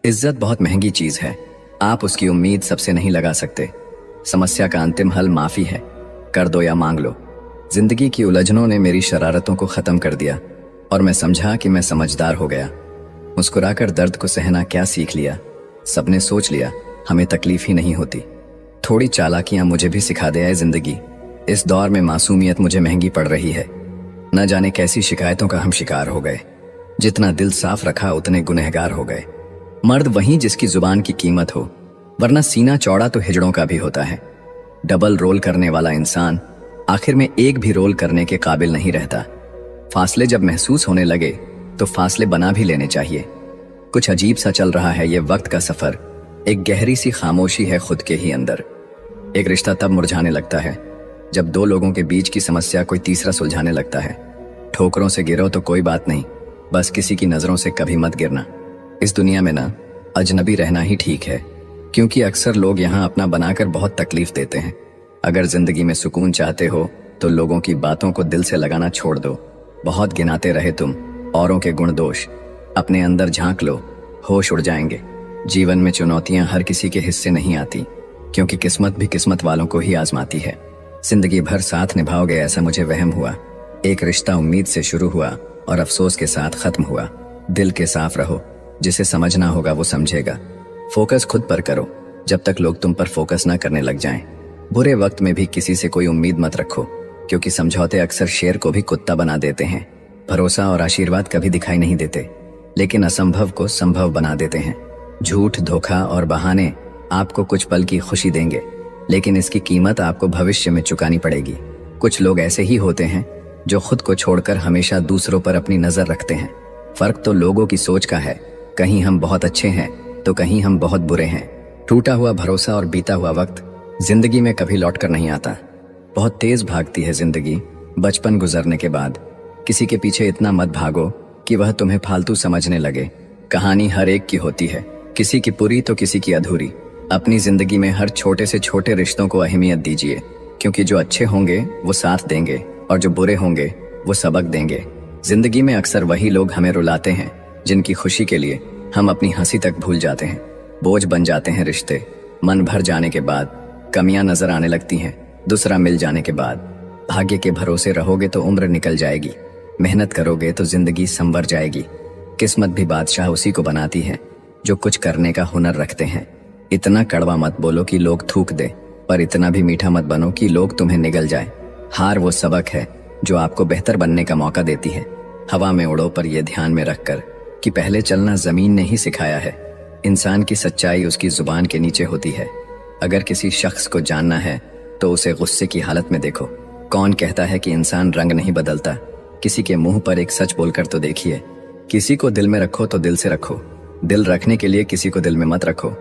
इज्जत बहुत महंगी चीज है। आप उसकी उम्मीद सबसे नहीं लगा सकते। समस्या का अंतिम हल माफी है। कर दो या मांग लो। जिंदगी की उलझनों ने मेरी शरारतों को खत्म कर दिया और मैं समझा कि मैं समझदार हो गया। मुस्कुराकर दर्द को सहना क्या सीख लिया। सबने सोच लिया हमें तकलीफ ही नहीं होती। थोड़ी चालाकियां मुझे भी सिखा दे जिंदगी। इस दौर में मासूमियत मुझे महंगी पड़ रही है। न जाने कैसी शिकायतों का हम शिकार हो गए। जितना दिल साफ रखा उतने गुनहगार हो गए। मर्द वही जिसकी जुबान की कीमत हो, वरना सीना चौड़ा तो हिजड़ों का भी होता है। डबल रोल करने वाला इंसान आखिर में एक भी रोल करने के काबिल नहीं रहता। फासले जब महसूस होने लगे तो फासले बना भी लेने चाहिए। कुछ अजीब सा चल रहा है ये वक्त का सफर। एक गहरी सी खामोशी है खुद के ही अंदर। एक रिश्ता तब मुरझाने लगता है जब दो लोगों के बीच की समस्या कोई तीसरा सुलझाने लगता है। ठोकरों से गिरो तो कोई बात नहीं, बस किसी की नजरों से कभी मत गिरना। इस दुनिया में ना अजनबी रहना ही ठीक है, क्योंकि अक्सर लोग यहाँ अपना बनाकर बहुत तकलीफ देते हैं। अगर जिंदगी में सुकून चाहते हो तो लोगों की बातों को दिल से लगाना छोड़ दो। बहुत गिनाते रहे तुम औरों के गुण दोष, अपने अंदर झांक लो, होश उड़ जाएंगे। जीवन में चुनौतियां हर किसी के हिस्से नहीं आती, क्योंकि किस्मत भी किस्मत वालों को ही आजमाती है। जिंदगी भर साथ निभाओगे ऐसा मुझे वहम हुआ। एक रिश्ता उम्मीद से शुरू हुआ और अफसोस के साथ खत्म हुआ। दिल के साफ रहो, जिसे समझना होगा वो समझेगा। फोकस खुद पर करो जब तक लोग तुम पर फोकस ना करने लग जाएं। बुरे वक्त में भी किसी से कोई उम्मीद मत रखो, क्योंकि समझौते अक्सर शेर को भी कुत्ता बना देते हैं। भरोसा और आशीर्वाद कभी दिखाई नहीं देते, लेकिन असंभव को संभव बना देते हैं। झूठ, धोखा और बहाने आपको कुछ पल की खुशी देंगे, लेकिन इसकी कीमत आपको भविष्य में चुकानी पड़ेगी। कुछ लोग ऐसे ही होते हैं जो खुद को छोड़कर हमेशा दूसरों पर अपनी नजर रखते हैं। फर्क तो लोगों की सोच का है। कहीं हम बहुत अच्छे हैं तो कहीं हम बहुत बुरे हैं। टूटा हुआ भरोसा और बीता हुआ वक्त जिंदगी में कभी लौट कर नहीं आता। बहुत तेज भागती है जिंदगी बचपन गुजरने के बाद। किसी के पीछे इतना मत भागो कि वह तुम्हें फालतू समझने लगे। कहानी हर एक की होती है, किसी की पूरी तो किसी की अधूरी। अपनी जिंदगी में हर छोटे से छोटे रिश्तों को अहमियत दीजिए, क्योंकि जो अच्छे होंगे वो साथ देंगे और जो बुरे होंगे वो सबक देंगे। जिंदगी में अक्सर वही लोग हमें रुलाते हैं जिनकी खुशी के लिए हम अपनी हंसी तक भूल जाते हैं। बोझ बन जाते हैं रिश्ते। मन भर जाने के बाद कमियां नजर आने लगती हैं। दूसरा मिल जाने के बाद भाग्य के भरोसे रहोगे तो उम्र निकल जाएगी। मेहनत करोगे तो जिंदगी संवर जाएगी। किस्मत भी बादशाह उसी को बनाती है जो कुछ करने का हुनर रखते हैं। इतना कड़वा मत बोलो कि लोग थूक दे, पर इतना भी मीठा मत बनो कि लोग तुम्हें निगल जाए। हार वो सबक है जो आपको बेहतर बनने का मौका देती है। हवा में उड़ो, पर यह ध्यान में रखकर कि पहले चलना जमीन ने ही सिखाया है। इंसान की सच्चाई उसकी जुबान के नीचे होती है। अगर किसी शख्स को जानना है तो उसे गुस्से की हालत में देखो। कौन कहता है कि इंसान रंग नहीं बदलता? किसी के मुंह पर एक सच बोलकर तो देखिए। किसी को दिल में रखो तो दिल से रखो। दिल रखने के लिए किसी को दिल में मत रखो।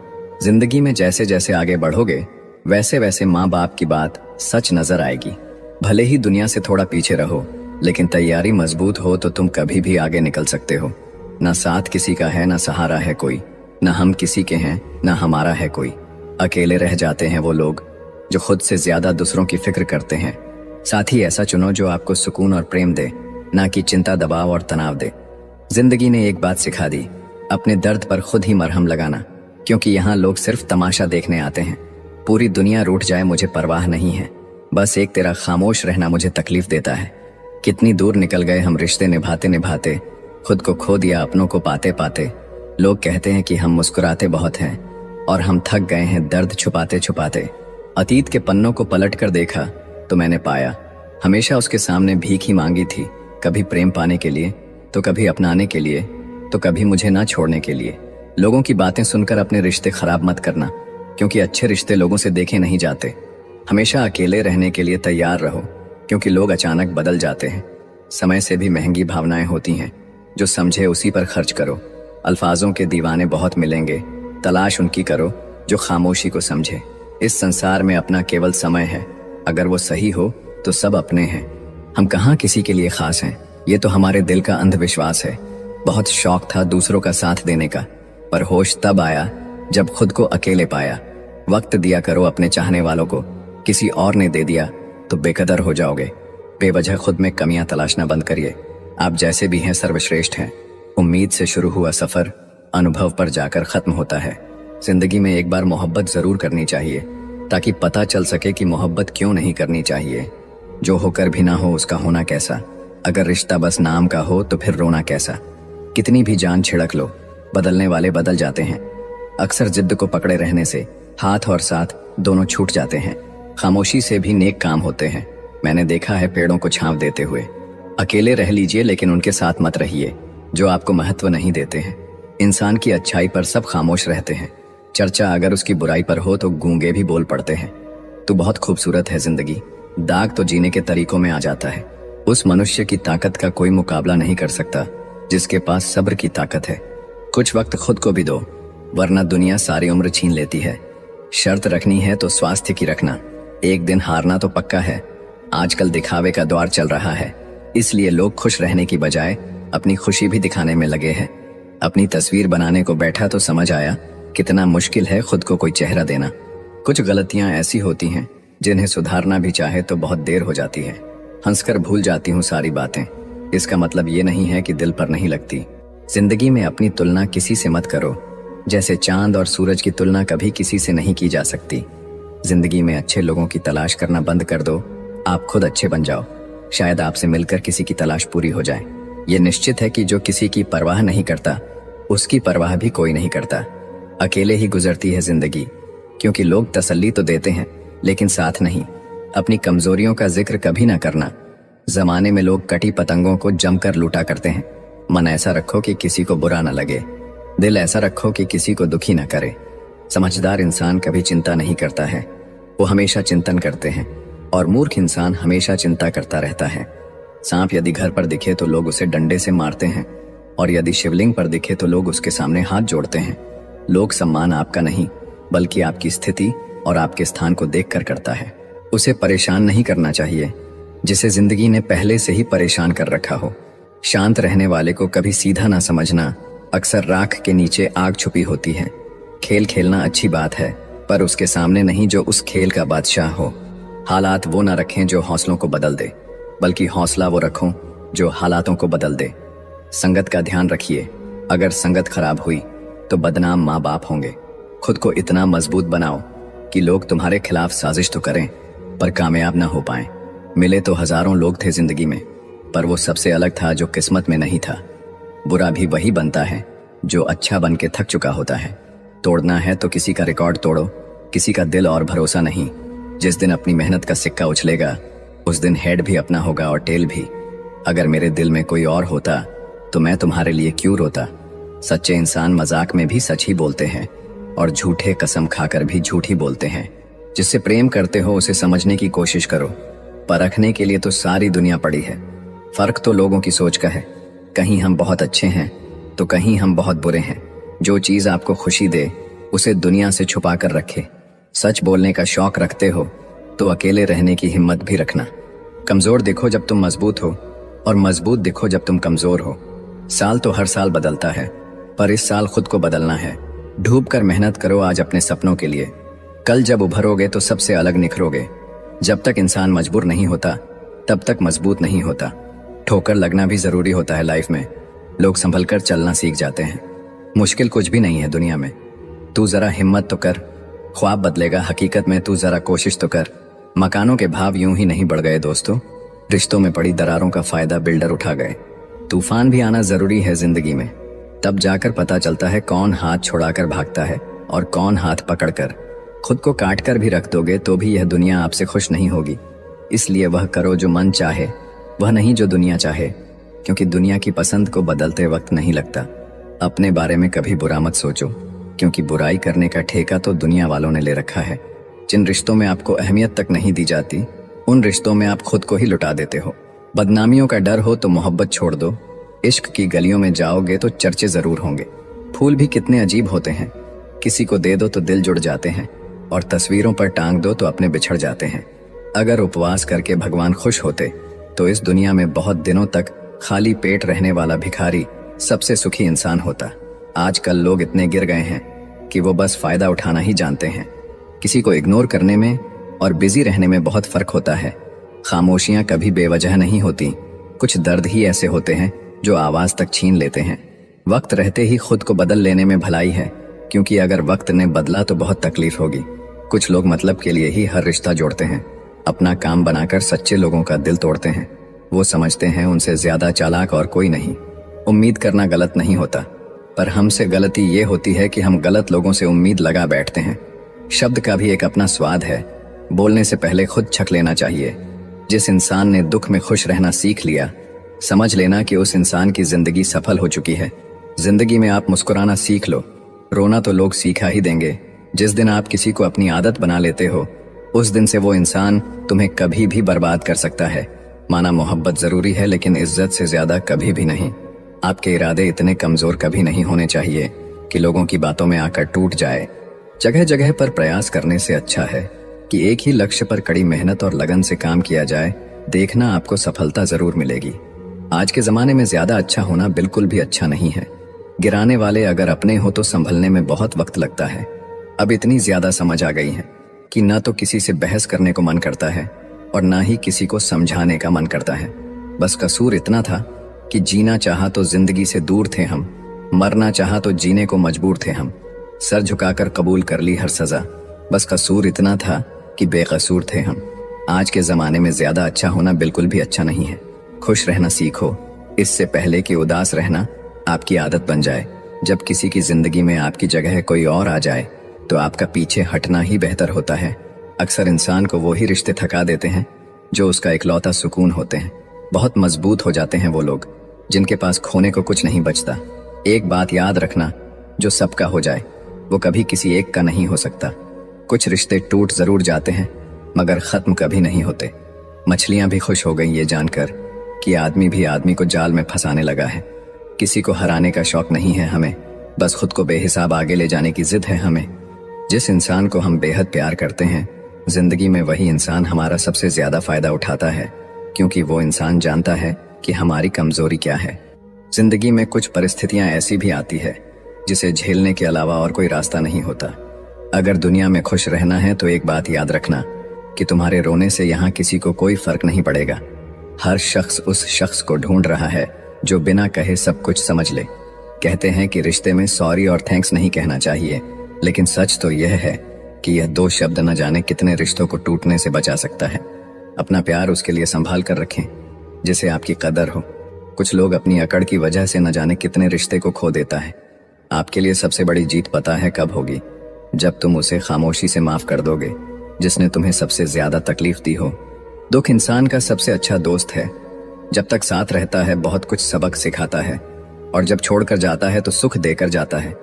जिंदगी में जैसे जैसे आगे बढ़ोगे वैसे वैसे माँ बाप की बात सच नजर आएगी। भले ही दुनिया से थोड़ा पीछे रहो, लेकिन तैयारी मजबूत हो तो तुम कभी भी आगे निकल सकते हो। ना साथ किसी का है, ना सहारा है कोई। ना हम किसी के हैं, ना हमारा है कोई। अकेले रह जाते हैं वो लोग जो खुद से ज्यादा दूसरों की फिक्र करते हैं। साथी ऐसा चुनो जो आपको सुकून और प्रेम दे, ना कि चिंता, दबाव और तनाव दे। जिंदगी ने एक बात सिखा दी, अपने दर्द पर खुद ही मरहम लगाना, क्योंकि यहाँ लोग सिर्फ तमाशा देखने आते हैं। पूरी दुनिया रूठ जाए मुझे परवाह नहीं है, बस एक तेरा खामोश रहना मुझे तकलीफ देता है। कितनी दूर निकल गए हम रिश्ते निभाते निभाते, खुद को खो दिया अपनों को पाते पाते। लोग कहते हैं कि हम मुस्कुराते बहुत हैं, और हम थक गए हैं दर्द छुपाते छुपाते। अतीत के पन्नों को पलट कर देखा तो मैंने पाया हमेशा उसके सामने भीख ही मांगी थी। कभी प्रेम पाने के लिए, तो कभी अपनाने के लिए, तो कभी मुझे ना छोड़ने के लिए। लोगों की बातें सुनकर अपने रिश्ते खराब मत करना, क्योंकि अच्छे रिश्ते लोगों से देखे नहीं जाते। हमेशा अकेले रहने के लिए तैयार रहो, क्योंकि लोग अचानक बदल जाते हैं। समय से भी महंगी भावनाएं होती हैं, जो समझे उसी पर खर्च करो। अल्फाजों के दीवाने बहुत मिलेंगे, तलाश उनकी करो जो खामोशी को समझे। इस संसार में अपना केवल समय है, अगर वो सही हो तो सब अपने हैं। हम कहाँ किसी के लिए खास हैं, ये तो हमारे दिल का अंधविश्वास है। बहुत शौक था दूसरों का साथ देने का, पर होश तब आया जब खुद को अकेले पाया। वक्त दिया करो अपने चाहने वालों को, किसी और ने दे दिया तो बेकदर हो जाओगे। बेवजह खुद में कमियां तलाशना बंद करिए। आप जैसे भी हैं सर्वश्रेष्ठ हैं। उम्मीद से शुरू हुआ सफर अनुभव पर जाकर खत्म होता है। जिंदगी में एक बार मोहब्बत जरूर करनी चाहिए ताकि पता चल सके कि मोहब्बत क्यों नहीं करनी चाहिए। जो होकर भी ना हो उसका होना कैसा। अगर रिश्ता बस नाम का हो तो फिर रोना कैसा। कितनी भी जान छिड़क लो, बदलने वाले बदल जाते हैं। अक्सर जिद्द को पकड़े रहने से हाथ और साथ दोनों छूट जाते हैं। खामोशी से भी नेक काम होते हैं। मैंने देखा है पेड़ों को छांव देते हुए। अकेले रह लीजिए लेकिन उनके साथ मत रहिए जो आपको महत्व नहीं देते हैं। इंसान की अच्छाई पर सब खामोश रहते हैं। चर्चा अगर उसकी बुराई पर हो तो गूंगे भी बोल पड़ते हैं। तो बहुत खूबसूरत है जिंदगी, दाग तो जीने के तरीकों में आ जाता है। उस मनुष्य की ताकत का कोई मुकाबला नहीं कर सकता जिसके पास सब्र की ताकत है। कुछ वक्त खुद को भी दो वरना दुनिया सारी उम्र छीन लेती है। शर्त रखनी है तो स्वास्थ्य की रखना। एक दिन हारना तो पक्का है। आजकल दिखावे का दौर चल रहा है, इसलिए लोग खुश रहने की बजाय अपनी खुशी भी दिखाने में लगे हैं। अपनी तस्वीर बनाने को बैठा तो समझ आया कितना मुश्किल है खुद को कोई चेहरा देना। कुछ गलतियां ऐसी होती हैं जिन्हें सुधारना भी चाहे तो बहुत देर हो जाती है। हंसकर भूल जाती हूँ सारी बातें, इसका मतलब ये नहीं है कि दिल पर नहीं लगती। जिंदगी में अपनी तुलना किसी से मत करो, जैसे चांद और सूरज की तुलना कभी किसी से नहीं की जा सकती। जिंदगी में अच्छे लोगों की तलाश करना बंद कर दो, आप खुद अच्छे बन जाओ। शायद आपसे मिलकर किसी की तलाश पूरी हो जाए। ये निश्चित है कि जो किसी की परवाह नहीं करता उसकी परवाह भी कोई नहीं करता। अकेले ही गुजरती है जिंदगी, क्योंकि लोग तसल्ली तो देते हैं लेकिन साथ नहीं। अपनी कमजोरियों का जिक्र कभी ना करना। जमाने में लोग कटी पतंगों को जमकर लूटा करते हैं। मन ऐसा रखो कि किसी को बुरा न लगे, दिल ऐसा रखो कि किसी को दुखी न करे। समझदार इंसान कभी चिंता नहीं करता है, वो हमेशा चिंतन करते हैं। और मूर्ख इंसान हमेशा चिंता करता रहता है। सांप यदि घर पर दिखे तो लोग उसे डंडे से मारते हैं, और यदि शिवलिंग पर दिखे तो लोग उसके सामने हाथ जोड़ते हैं। लोग सम्मान आपका नहीं बल्कि आपकी स्थिति और आपके स्थान को देखकर करता है। उसे परेशान नहीं करना चाहिए जिसे जिंदगी ने पहले से ही परेशान कर रखा हो। शांत रहने वाले को कभी सीधा ना समझना, अक्सर राख के नीचे आग छुपी होती है। खेल खेलना अच्छी बात है पर उसके सामने नहीं जो उस खेल का बादशाह हो। हालात वो ना रखें जो हौसलों को बदल दे, बल्कि हौसला वो रखो जो हालातों को बदल दे। संगत का ध्यान रखिए, अगर संगत खराब हुई तो बदनाम माँ बाप होंगे। खुद को इतना मजबूत बनाओ कि लोग तुम्हारे खिलाफ साजिश तो करें पर कामयाब ना हो पाएं। मिले तो हजारों लोग थे जिंदगी में, पर वो सबसे अलग था जो किस्मत में नहीं था। बुरा भी वही बनता है जो अच्छा बन के थक चुका होता है। तोड़ना है तो किसी का रिकॉर्ड तोड़ो, किसी का दिल और भरोसा नहीं। जिस दिन अपनी मेहनत का सिक्का उछलेगा उस दिन हेड भी अपना होगा और टेल भी। अगर मेरे दिल में कोई और होता तो मैं तुम्हारे लिए क्यों रोता। सच्चे इंसान मजाक में भी सच ही बोलते हैं और झूठे कसम खाकर भी झूठ ही बोलते हैं। जिससे प्रेम करते हो उसे समझने की कोशिश करो, परखने के लिए तो सारी दुनिया पड़ी है। फर्क तो लोगों की सोच का है, कहीं हम बहुत अच्छे हैं तो कहीं हम बहुत बुरे हैं। जो चीज आपको खुशी दे उसे दुनिया से छुपा कर रखे। सच बोलने का शौक रखते हो तो अकेले रहने की हिम्मत भी रखना। कमजोर दिखो जब तुम मजबूत हो और मजबूत दिखो जब तुम कमजोर हो। साल तो हर साल बदलता है पर इस साल खुद को बदलना है। डूब कर मेहनत करो आज अपने सपनों के लिए, कल जब उभरोगे तो सबसे अलग निखरोगे। जब तक इंसान मजबूर नहीं होता तब तक मजबूत नहीं होता। ठोकर लगना भी जरूरी होता है लाइफ में, लोग संभल कर चलना सीख जाते हैं। मुश्किल कुछ भी नहीं है दुनिया में, तू जरा हिम्मत तो कर, ख्वाब बदलेगा हकीकत में, तू जरा कोशिश तो कर। मकानों के भाव यूं ही नहीं बढ़ गए दोस्तों, रिश्तों में पड़ी दरारों का फायदा बिल्डर उठा गए। तूफान भी आना जरूरी है जिंदगी में, तब जाकर पता चलता है कौन हाथ छुड़ाकर भागता है और कौन हाथ पकड़कर। खुद को काट कर भी रख दोगे तो भी यह दुनिया आपसे खुश नहीं होगी। इसलिए वह करो जो मन चाहे, वह नहीं जो दुनिया चाहे, क्योंकि दुनिया की पसंद को बदलते वक्त नहीं लगता। अपने बारे में कभी बुरा मत सोचो, क्योंकि बुराई करने का ठेका तो दुनिया वालों ने ले रखा है। जिन रिश्तों में आपको अहमियत तक नहीं दी जाती उन रिश्तों में आप खुद को ही लुटा देते हो। बदनामियों का डर हो तो मोहब्बत छोड़ दो, इश्क की गलियों में जाओगे तो चर्चे जरूर होंगे। फूल भी कितने अजीब होते हैं, किसी को दे दो तो दिल जुड़ जाते हैं और तस्वीरों पर टांग दो तो अपने बिछड़ जाते हैं। अगर उपवास करके भगवान खुश होते तो इस दुनिया में बहुत दिनों तक खाली पेट रहने वाला भिखारी सबसे सुखी इंसान होता। आजकल लोग इतने गिर गए हैं कि वो बस फायदा उठाना ही जानते हैं। किसी को इग्नोर करने में और बिजी रहने में बहुत फर्क होता है। खामोशियां कभी बेवजह नहीं होती, कुछ दर्द ही ऐसे होते हैं जो आवाज तक छीन लेते हैं। वक्त रहते ही खुद को बदल लेने में भलाई है, क्योंकि अगर वक्त ने बदला तो बहुत तकलीफ होगी। कुछ लोग मतलब के लिए ही हर रिश्ता जोड़ते हैं, अपना काम बनाकर सच्चे लोगों का दिल तोड़ते हैं। वो समझते हैं उनसे ज्यादा चालाक और कोई नहीं। उम्मीद करना गलत नहीं होता, पर हमसे गलती ये होती है कि हम गलत लोगों से उम्मीद लगा बैठते हैं। शब्द का भी एक अपना स्वाद है, बोलने से पहले खुद छक लेना चाहिए। जिस इंसान ने दुख में खुश रहना सीख लिया, समझ लेना कि उस इंसान की जिंदगी सफल हो चुकी है। जिंदगी में आप मुस्कुराना सीख लो, रोना तो लोग सीखा ही देंगे। जिस दिन आप किसी को अपनी आदत बना लेते हो, उस दिन से वो इंसान तुम्हें कभी भी बर्बाद कर सकता है। माना मोहब्बत जरूरी है, लेकिन इज्जत से ज्यादा कभी भी नहीं। आपके इरादे इतने कमजोर कभी नहीं होने चाहिए कि लोगों की बातों में आकर टूट जाए। जगह जगह पर प्रयास करने से अच्छा है कि एक ही लक्ष्य पर कड़ी मेहनत और लगन से काम किया जाए। देखना आपको सफलता जरूर मिलेगी। आज के जमाने में ज्यादा अच्छा होना बिल्कुल भी अच्छा नहीं है। गिराने वाले अगर अपने हो तो संभलने में बहुत वक्त लगता है। अब इतनी ज्यादा समझ आ गई है कि न तो किसी से बहस करने को मन करता है और ना ही किसी को समझाने का मन करता है। बस कसूर इतना था कि जीना चाहा तो जिंदगी से दूर थे हम, मरना चाहा तो जीने को मजबूर थे हम। सर झुकाकर कबूल कर ली हर सजा। बस कसूर इतना था कि बेकसूर थे हम। आज के जमाने में ज्यादा अच्छा होना बिल्कुल भी अच्छा नहीं है। खुश रहना सीखो, इससे पहले कि उदास रहना आपकी आदत बन जाए। जब किसी की जिंदगी में आपकी जगह कोई और आ जाए तो आपका पीछे हटना ही बेहतर होता है। अक्सर इंसान को वो ही रिश्ते थका देते हैं जो उसका इकलौता सुकून होते हैं। बहुत मजबूत हो जाते हैं वो लोग जिनके पास खोने को कुछ नहीं बचता। एक बात याद रखना, जो सबका हो जाए वो कभी किसी एक का नहीं हो सकता। कुछ रिश्ते टूट जरूर जाते हैं मगर खत्म कभी नहीं होते। मछलियां भी खुश हो गई ये जानकर कि आदमी भी आदमी को जाल में फंसाने लगा है। किसी को हराने का शौक नहीं है हमें, बस खुद को बेहिसाब आगे ले जाने की जिद है हमें। जिस इंसान को हम बेहद प्यार करते हैं, जिंदगी में वही इंसान हमारा सबसे ज्यादा फायदा उठाता है, क्योंकि वो इंसान जानता है कि हमारी कमजोरी क्या है। जिंदगी में कुछ परिस्थितियां ऐसी भी आती है जिसे झेलने के अलावा और कोई रास्ता नहीं होता। अगर दुनिया में खुश रहना है तो एक बात याद रखना कि तुम्हारे रोने से यहाँ किसी को कोई फर्क नहीं पड़ेगा। हर शख्स उस शख्स को ढूंढ रहा है जो बिना कहे सब कुछ समझ ले। कहते हैं कि रिश्ते में सॉरी और थैंक्स नहीं कहना चाहिए, लेकिन सच तो यह है कि यह दो शब्द न जाने कितने रिश्तों को टूटने से बचा सकता है। अपना प्यार उसके लिए संभाल कर रखें जिसे आपकी कदर हो। कुछ लोग अपनी अकड़ की वजह से न जाने कितने रिश्ते को खो देता है। आपके लिए सबसे बड़ी जीत पता है कब होगी? जब तुम उसे खामोशी से माफ कर दोगे जिसने तुम्हें सबसे ज्यादा तकलीफ दी हो। दुख इंसान का सबसे अच्छा दोस्त है। जब तक साथ रहता है बहुत कुछ सबक सिखाता है, और जब छोड़कर जाता है तो सुख देकर जाता है।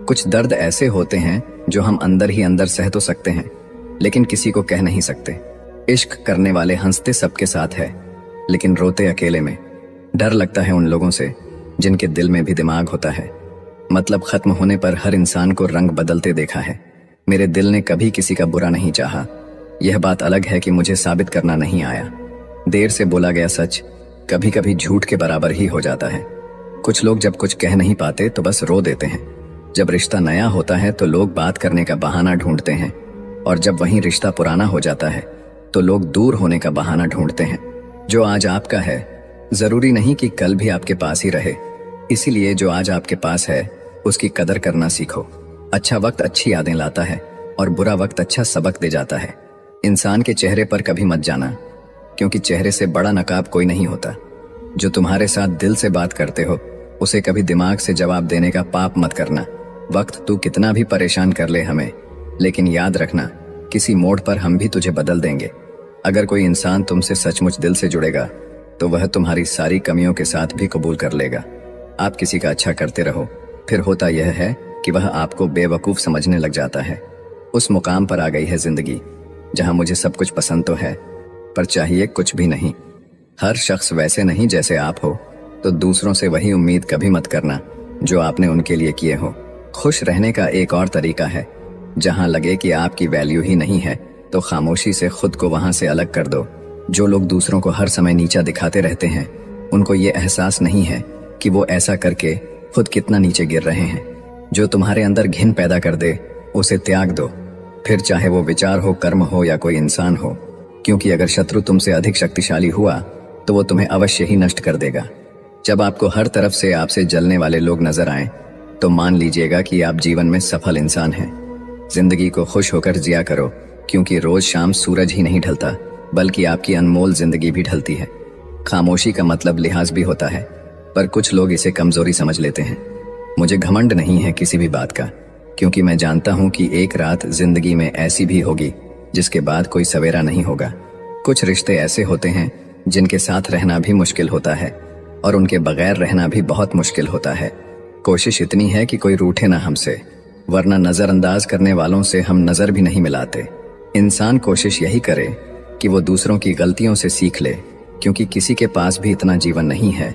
कुछ दर्द ऐसे होते हैं जो हम अंदर ही अंदर सह तो सकते हैं, लेकिन किसी को कह नहीं सकते। इश्क करने वाले हंसते सबके साथ है, लेकिन रोते अकेले में। डर लगता है उन लोगों से जिनके दिल में भी दिमाग होता है। मतलब खत्म होने पर हर इंसान को रंग बदलते देखा है। मेरे दिल ने कभी किसी का बुरा नहीं चाहा। यह बात अलग है कि मुझे साबित करना नहीं आया। देर से बोला गया सच कभी कभी झूठ के बराबर ही हो जाता है। कुछ लोग जब कुछ कह नहीं पाते तो बस रो देते हैं। जब रिश्ता नया होता है तो लोग बात करने का बहाना ढूंढते हैं, और जब वहीं रिश्ता पुराना हो जाता है तो लोग दूर होने का बहाना ढूंढते हैं। जो आज आपका है जरूरी नहीं कि कल भी आपके पास ही रहे। इसीलिए जो आज आपके पास है उसकी कदर करना सीखो। अच्छा वक्त अच्छी यादें लाता है और बुरा वक्त अच्छा सबक दे जाता है। इंसान के चेहरे पर कभी मत जाना, क्योंकि चेहरे से बड़ा नकाब कोई नहीं होता। जो तुम्हारे साथ दिल से बात करते हो उसे कभी दिमाग से जवाब देने का पाप मत करना। वक्त तू कितना भी परेशान कर ले हमें, लेकिन याद रखना किसी मोड़ पर हम भी तुझे बदल देंगे। अगर कोई इंसान तुमसे सचमुच दिल से जुड़ेगा तो वह तुम्हारी सारी कमियों के साथ भी कबूल कर लेगा। आप किसी का अच्छा करते रहो, फिर होता यह है कि वह आपको बेवकूफ समझने लग जाता है। उस मुकाम पर आ गई है जिंदगी जहां मुझे सब कुछ पसंद तो है, पर चाहिए कुछ भी नहीं। हर शख्स वैसे नहीं जैसे आप हो, तो दूसरों से वही उम्मीद कभी मत करना जो आपने उनके लिए किए हो। खुश रहने का एक और तरीका है, जहां लगे कि आपकी वैल्यू ही नहीं है तो खामोशी से खुद को वहां से अलग कर दो। जो लोग दूसरों को हर समय नीचा दिखाते रहते हैं, उनको ये एहसास नहीं है कि वो ऐसा करके खुद कितना नीचे गिर रहे हैं। जो तुम्हारे अंदर घिन पैदा कर दे उसे त्याग दो, फिर चाहे वो विचार हो, कर्म हो या कोई इंसान हो, क्योंकि अगर शत्रु तुमसे अधिक शक्तिशाली हुआ तो वो तुम्हें अवश्य ही नष्ट कर देगा। जब आपको हर तरफ से आपसे जलने वाले लोग नजर आए तो मान लीजिएगा कि आप जीवन में सफल इंसान हैं। जिंदगी को खुश होकर जिया करो, क्योंकि रोज शाम सूरज ही नहीं ढलता बल्कि आपकी अनमोल जिंदगी भी ढलती है। खामोशी का मतलब लिहाज भी होता है, पर कुछ लोग इसे कमजोरी समझ लेते हैं। मुझे घमंड नहीं है किसी भी बात का, क्योंकि मैं जानता हूं कि एक रात जिंदगी में ऐसी भी होगी जिसके बाद कोई सवेरा नहीं होगा। कुछ रिश्ते ऐसे होते हैं जिनके साथ रहना भी मुश्किल होता है और उनके बगैर रहना भी बहुत मुश्किल होता है। कोशिश इतनी है कि कोई रूठे ना हमसे, वरना नजरअंदाज करने वालों से हम नजर भी नहीं मिलाते। इंसान कोशिश यही करे कि वो दूसरों की गलतियों से सीख ले, क्योंकि किसी के पास भी इतना जीवन नहीं है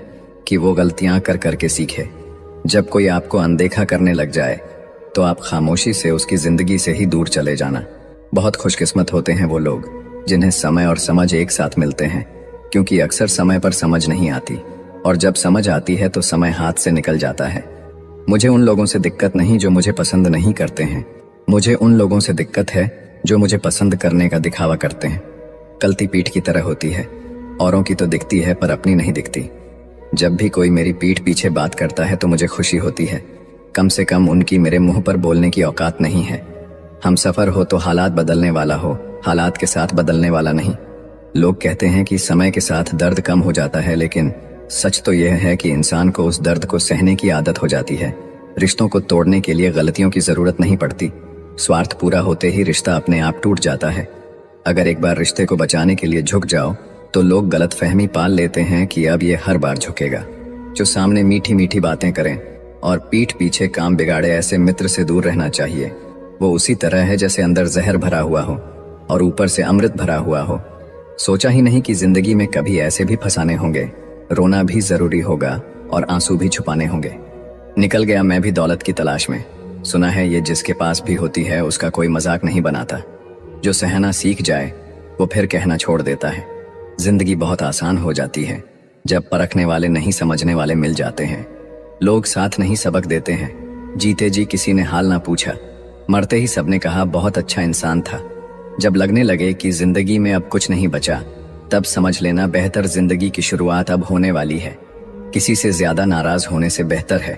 कि वो गलतियां कर करके सीखे। जब कोई आपको अनदेखा करने लग जाए तो आप खामोशी से उसकी जिंदगी से ही दूर चले जाना। बहुत खुशकिस्मत होते हैं वो लोग जिन्हें समय और समझ एक साथ मिलते हैं, क्योंकि अक्सर समय पर समझ नहीं आती और जब समझ आती है तो समय हाथ से निकल जाता है। मुझे उन लोगों से दिक्कत नहीं जो मुझे पसंद नहीं करते हैं, मुझे उन लोगों से दिक्कत है जो मुझे पसंद करने का दिखावा करते हैं। गलती पीठ की तरह होती है, औरों की तो दिखती है पर अपनी नहीं दिखती। जब भी कोई मेरी पीठ पीछे बात करता है तो मुझे खुशी होती है, कम से कम उनकी मेरे मुंह पर बोलने की औकात नहीं है। हम सफर हो तो हालात बदलने वाला हो, हालात के साथ बदलने वाला नहीं। लोग कहते हैं कि समय के साथ दर्द कम हो जाता है, लेकिन सच तो यह है कि इंसान को उस दर्द को सहने की आदत हो जाती है। रिश्तों को तोड़ने के लिए गलतियों की जरूरत नहीं पड़ती, स्वार्थ पूरा होते ही रिश्ता अपने आप टूट जाता है। अगर एक बार रिश्ते को बचाने के लिए झुक जाओ तो लोग गलतफहमी पाल लेते हैं कि अब ये हर बार झुकेगा। जो सामने मीठी मीठी बातें करें और पीठ पीछे काम बिगाड़े, ऐसे मित्र से दूर रहना चाहिए। वो उसी तरह है जैसे अंदर जहर भरा हुआ हो और ऊपर से अमृत भरा हुआ हो। सोचा ही नहीं कि जिंदगी में कभी ऐसे भी फंसाने होंगे। रोना भी जरूरी होगा और आंसू भी छुपाने होंगे। निकल गया मैं भी दौलत की तलाश में। सुना है ये जिसके पास भी होती है उसका कोई मजाक नहीं बनाता। जो सहना सीख जाए वो फिर कहना छोड़ देता है। जिंदगी बहुत आसान हो जाती है जब परखने वाले नहीं समझने वाले मिल जाते हैं। लोग साथ नहीं सबक देते हैं। जीते जी किसी ने हाल ना पूछा, मरते ही सबने कहा बहुत अच्छा इंसान था। जब लगने लगे कि जिंदगी में अब कुछ नहीं बचा, तब समझ लेना बेहतर जिंदगी की शुरुआत अब होने वाली है। किसी से ज्यादा नाराज होने से बेहतर है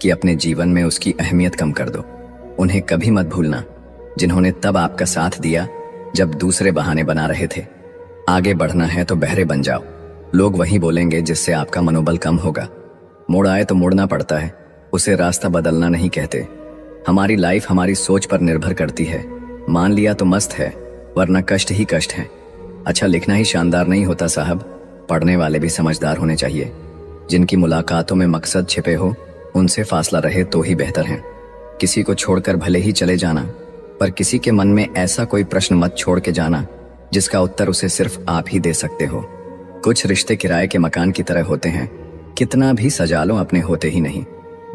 कि अपने जीवन में उसकी अहमियत कम कर दो। उन्हें कभी मत भूलना जिन्होंने तब आपका साथ दिया जब दूसरे बहाने बना रहे थे। आगे बढ़ना है तो बहरे बन जाओ। लोग वही बोलेंगे जिससे आपका मनोबल कम होगा। मोड़ आए तो मुड़ना पड़ता है, उसे रास्ता बदलना नहीं कहते। हमारी लाइफ हमारी सोच पर निर्भर करती है। मान लिया तो मस्त है, वरना कष्ट ही कष्ट है। अच्छा लिखना ही शानदार नहीं होता साहब, पढ़ने वाले भी समझदार होने चाहिए। जिनकी मुलाकातों में मकसद छिपे हो उनसे फासला रहे तो ही बेहतर है। किसी को छोड़कर भले ही चले जाना, पर किसी के मन में ऐसा कोई प्रश्न मत छोड़ के जाना जिसका उत्तर उसे सिर्फ आप ही दे सकते हो। कुछ रिश्ते किराए के मकान की तरह होते हैं, कितना भी सजा लो अपने होते ही नहीं।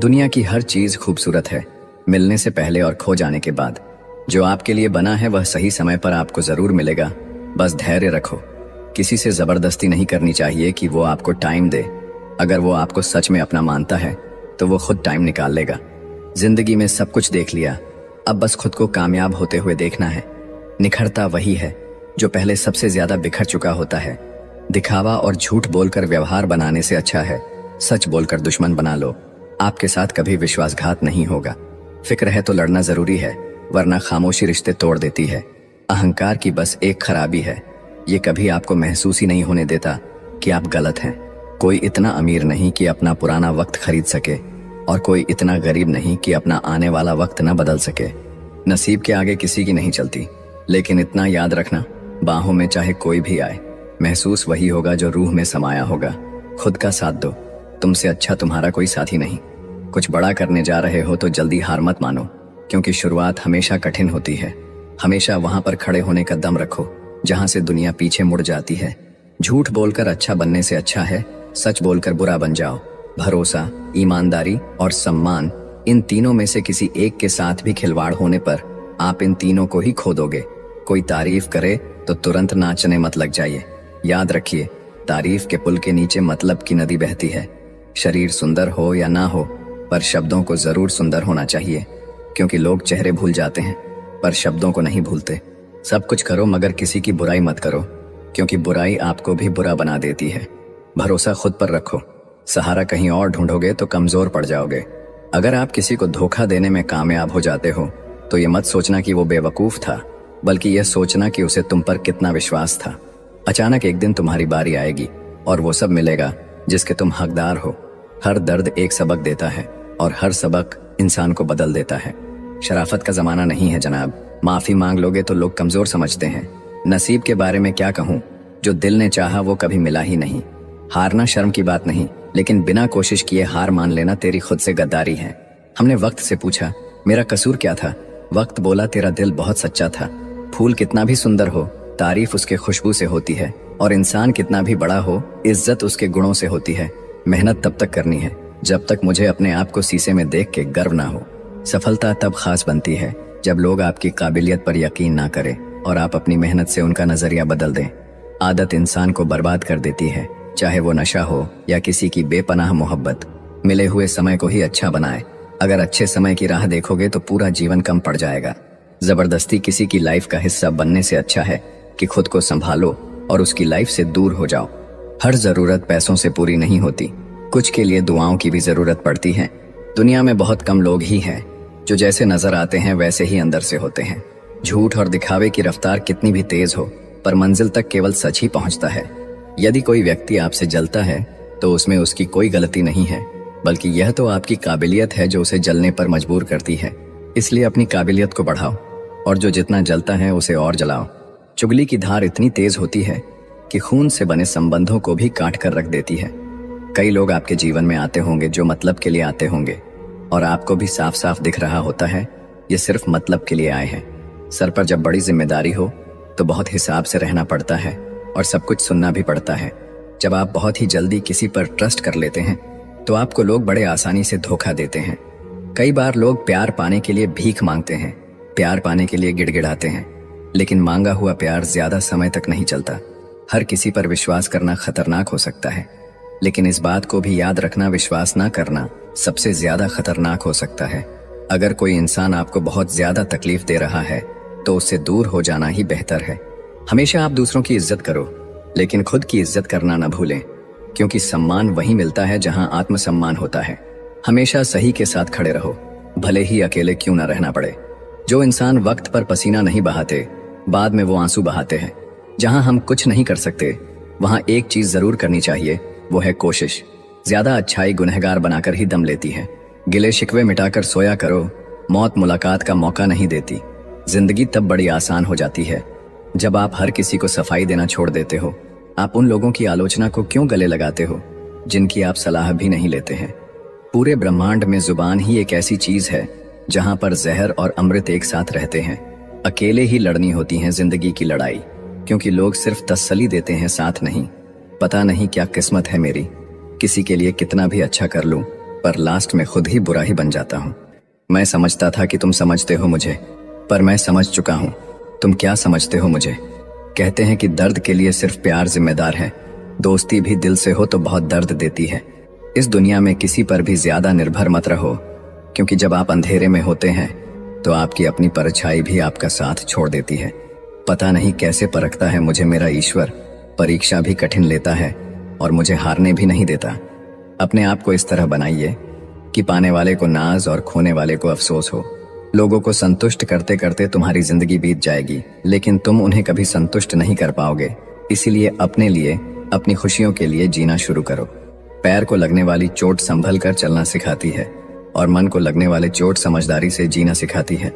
दुनिया की हर चीज खूबसूरत है, मिलने से पहले और खो जाने के बाद। जो आपके लिए बना है वह सही समय पर आपको जरूर मिलेगा, बस धैर्य रखो। किसी से जबरदस्ती नहीं करनी चाहिए कि वो आपको टाइम दे। अगर वो आपको सच में अपना मानता है तो वो खुद टाइम निकाल लेगा। जिंदगी में सब कुछ देख लिया, अब बस खुद को कामयाब होते हुए देखना है। निखरता वही है जो पहले सबसे ज्यादा बिखर चुका होता है। दिखावा और झूठ बोलकर व्यवहार बनाने से अच्छा है सच बोलकर दुश्मन बना लो। आपके साथ कभी विश्वासघात नहीं होगा। फिक्र है तो लड़ना जरूरी है, वरना खामोशी रिश्ते तोड़ देती है। अहंकार की बस एक खराबी है, ये कभी आपको महसूस ही नहीं होने देता कि आप गलत हैं। कोई इतना अमीर नहीं कि अपना पुराना वक्त खरीद सके और कोई इतना गरीब नहीं कि अपना आने वाला वक्त न बदल सके। नसीब के आगे किसी की नहीं चलती, लेकिन इतना याद रखना, बाहों में चाहे कोई भी आए, महसूस वही होगा जो रूह में समाया होगा। खुद का साथ दो, तुमसे अच्छा तुम्हारा कोई साथी नहीं। कुछ बड़ा करने जा रहे हो तो जल्दी हार मत मानो, क्योंकि शुरुआत हमेशा कठिन होती है। हमेशा वहां पर खड़े होने का दम रखो जहां से दुनिया पीछे मुड़ जाती है। झूठ बोलकर अच्छा बनने से अच्छा है सच बोलकर बुरा बन जाओ। भरोसा, ईमानदारी और सम्मान, इन तीनों में से किसी एक के साथ भी खिलवाड़ होने पर आप इन तीनों को ही खो दोगे। कोई तारीफ करे तो तुरंत नाचने मत लग जाइए। याद रखिए, तारीफ के पुल के नीचे मतलब की नदी बहती है। शरीर सुंदर हो या ना हो, पर शब्दों को जरूर सुंदर होना चाहिए, क्योंकि लोग चेहरे भूल जाते हैं पर शब्दों को नहीं भूलते। सब कुछ करो मगर किसी की बुराई मत करो, क्योंकि बुराई आपको भी बुरा बना देती है। भरोसा खुद पर रखो, सहारा कहीं और ढूंढोगे तो कमजोर पड़ जाओगे। अगर आप किसी को धोखा देने में कामयाब हो जाते हो तो ये मत सोचना कि वो बेवकूफ था, बल्कि यह सोचना कि उसे तुम पर कितना विश्वास था। अचानक एक दिन तुम्हारी बारी आएगी और वो सब मिलेगा जिसके तुम हकदार हो। हर दर्द एक सबक देता है और हर सबक इंसान को बदल देता है। शराफत का जमाना नहीं है जनाब। माफी मांग लोगे तो लोग कमजोर समझते हैं। नसीब के बारे में क्या कहूँ, जो दिल ने चाहा वो कभी मिला ही नहीं। हारना शर्म की बात नहीं, लेकिन बिना कोशिश किए हार मान लेना तेरी खुद से गद्दारी है। हमने वक्त से पूछा मेरा कसूर क्या था। वक्त बोला तेरा दिल बहुत सच्चा था। फूल कितना भी सुंदर हो, तारीफ उसके खुशबू से होती है, और इंसान कितना भी बड़ा हो, इज्जत उसके गुणों से होती है। मेहनत तब तक करनी है जब तक मुझे अपने आप को शीशे में देख के गर्व ना हो। सफलता तब खास बनती है जब लोग आपकी काबिलियत पर यकीन ना करें और आप अपनी मेहनत से उनका नजरिया बदल दें। आदत इंसान को बर्बाद कर देती है, चाहे वो नशा हो या किसी की बेपनाह मोहब्बत। मिले हुए समय को ही अच्छा बनाए। अगर अच्छे समय की राह देखोगे तो पूरा जीवन कम पड़ जाएगा। जबरदस्ती किसी की लाइफ का हिस्सा बनने से अच्छा है कि खुद को संभालो और उसकी लाइफ से दूर हो जाओ। हर जरूरत पैसों से पूरी नहीं होती, कुछ के लिए दुआओं की भी जरूरत पड़ती है। दुनिया में बहुत कम लोग ही हैं जो जैसे नजर आते हैं वैसे ही अंदर से होते हैं। झूठ और दिखावे की रफ्तार कितनी भी तेज हो, पर मंजिल तक केवल सच ही पहुंचता है। यदि कोई व्यक्ति आपसे जलता है तो उसमें उसकी कोई गलती नहीं है, बल्कि यह तो आपकी काबिलियत है जो उसे जलने पर मजबूर करती है। इसलिए अपनी काबिलियत को बढ़ाओ और जो जितना जलता है उसे और जलाओ। चुगली की धार इतनी तेज होती है कि खून से बने संबंधों को भी काट कर रख देती है। कई लोग आपके जीवन में आते होंगे जो मतलब के लिए आते होंगे, और आपको भी साफ साफ दिख रहा होता है ये सिर्फ मतलब के लिए आए हैं। सर पर जब बड़ी जिम्मेदारी हो तो बहुत हिसाब से रहना पड़ता है और सब कुछ सुनना भी पड़ता है। जब आप बहुत ही जल्दी किसी पर ट्रस्ट कर लेते हैं तो आपको लोग बड़े आसानी से धोखा देते हैं। कई बार लोग प्यार पाने के लिए भीख मांगते हैं, प्यार पाने के लिए गिड़गिड़ाते हैं, लेकिन मांगा हुआ प्यार ज्यादा समय तक नहीं चलता। हर किसी पर विश्वास करना खतरनाक हो सकता है, लेकिन इस बात को भी याद रखना विश्वास ना करना सबसे ज्यादा खतरनाक हो सकता है। अगर कोई इंसान आपको बहुत ज्यादा तकलीफ दे रहा है तो उससे दूर हो जाना ही बेहतर है। हमेशा आप दूसरों की इज्जत करो, लेकिन खुद की इज्जत करना ना भूलें, क्योंकि सम्मान वहीं मिलता है जहां आत्मसम्मान होता है। हमेशा सही के साथ खड़े रहो, भले ही अकेले क्यों ना रहना पड़े। जो इंसान वक्त पर पसीना नहीं बहाते, बाद में वो आंसू बहाते हैं। जहां हम कुछ नहीं कर सकते वहां एक चीज जरूर करनी चाहिए, वो है कोशिश। ज्यादा अच्छाई गुनहगार बनाकर ही दम लेती है। गिले शिकवे मिटाकर सोया करो, मौत मुलाकात का मौका नहीं देती। जिंदगी तब बड़ी आसान हो जाती है जब आप हर किसी को सफाई देना छोड़ देते हो। आप उन लोगों की आलोचना को क्यों गले लगाते हो जिनकी आप सलाह भी नहीं लेते हैं। पूरे ब्रह्मांड में जुबान ही एक ऐसी चीज है जहां पर जहर और अमृत एक साथ रहते हैं। अकेले ही लड़नी होती है जिंदगी की लड़ाई, क्योंकि लोग सिर्फ तसल्ली देते हैं, साथ नहीं। पता नहीं क्या किस्मत है मेरी, किसी के लिए कितना भी अच्छा कर लूं पर लास्ट में खुद ही बुरा ही बन जाता हूं। मैं समझता था कि तुम समझते हो मुझे, पर मैं समझ चुका हूं तुम क्या समझते हो मुझे। कहते हैं कि दर्द के लिए सिर्फ प्यार जिम्मेदार है, दोस्ती भी दिल से हो तो बहुत दर्द देती है। इस दुनिया में किसी पर भी ज्यादा निर्भर मत रहो, क्योंकि जब आप अंधेरे में होते हैं तो आपकी अपनी परछाई भी आपका साथ छोड़ देती है। पता नहीं कैसे परखता है मुझे मेरा ईश्वर, परीक्षा भी कठिन लेता है और मुझे हारने भी नहीं देता। अपने आप को इस तरह बनाइए कि पाने वाले को नाज और खोने वाले को अफसोस हो। लोगों को संतुष्ट करते करते तुम्हारी जिंदगी बीत जाएगी, लेकिन तुम उन्हें कभी संतुष्ट नहीं कर पाओगे। इसीलिए अपने लिए, अपनी खुशियों के लिए जीना शुरू करो। पैर को लगने वाली चोट संभल कर चलना सिखाती है और मन को लगने वाले चोट समझदारी से जीना सिखाती है।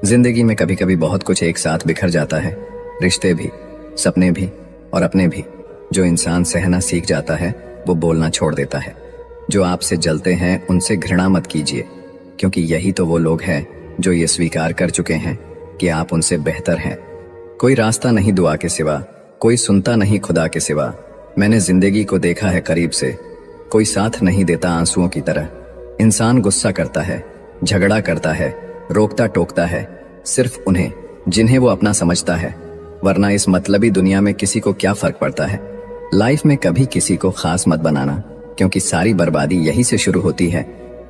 जिंदगी में कभी कभी बहुत कुछ एक साथ बिखर जाता है, रिश्ते भी, सपने भी और अपने भी। जो इंसान सहना सीख जाता है वो बोलना छोड़ देता है। जो आपसे जलते हैं उनसे घृणा मत कीजिए, क्योंकि यही तो वो लोग हैं जो ये स्वीकार कर चुके हैं कि आप उनसे बेहतर हैं। कोई रास्ता नहीं दुआ के सिवा, कोई सुनता नहीं खुदा के सिवा। मैंने जिंदगी को देखा है करीब से, कोई साथ नहीं देता आंसुओं की तरह। इंसान गुस्सा करता है, झगड़ा करता है, रोकता टोकता है सिर्फ उन्हें जिन्हें वो अपना समझता है, वरना इस मतलबी दुनिया में किसी को क्या फर्क पड़ता है। लाइफ में कभी किसी को खास मत बनाना, क्योंकि सारी बर्बादी यही से शुरू होती है।